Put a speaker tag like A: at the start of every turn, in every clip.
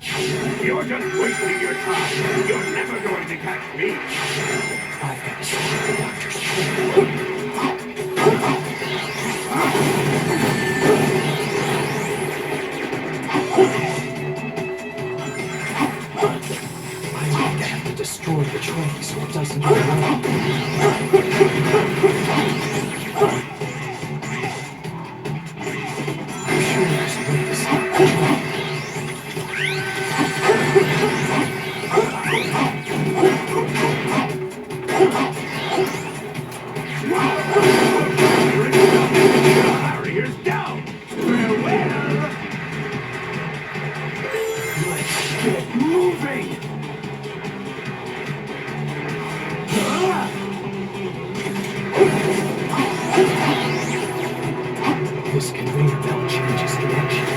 A: You're just wasting your time. You're never going to catch me.
B: I've got to stop the doctor's train. I think I have to destroy the train so it doesn't get wrong. I'm sure there's a way to stop the train.
A: Barriers down. Farewell.
B: Let's get moving! This conveyor belt changes direction.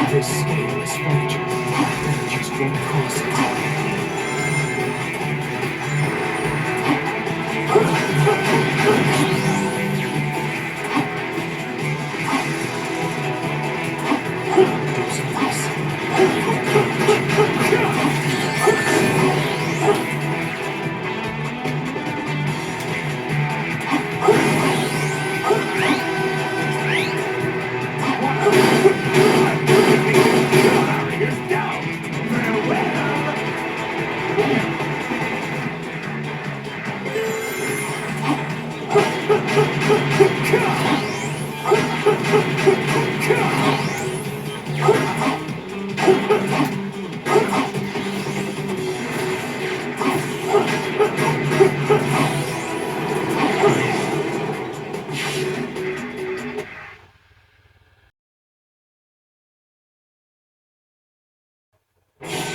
B: This scale is fragile. I just won't cross it.
A: Barriers down. Farewell.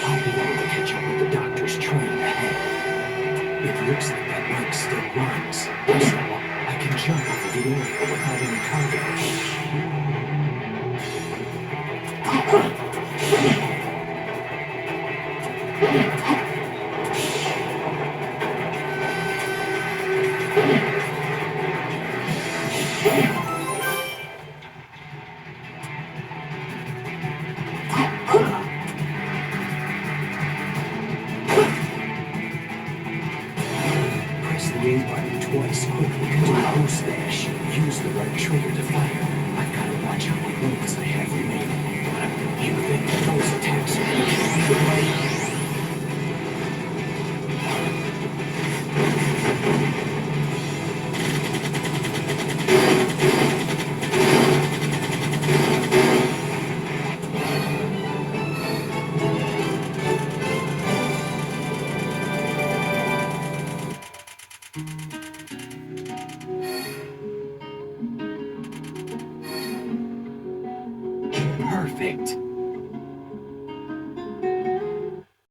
B: I'll be able to catch up with the doctor's train ahead. It looks like that bike still runs. So I can jump over the area without any cargo. Press the A button twice quickly to boost dash. Use the right trigger to fire. I've got to watch how many bullets I have remaining. You think that those attacks are going to keep me away? Perfect.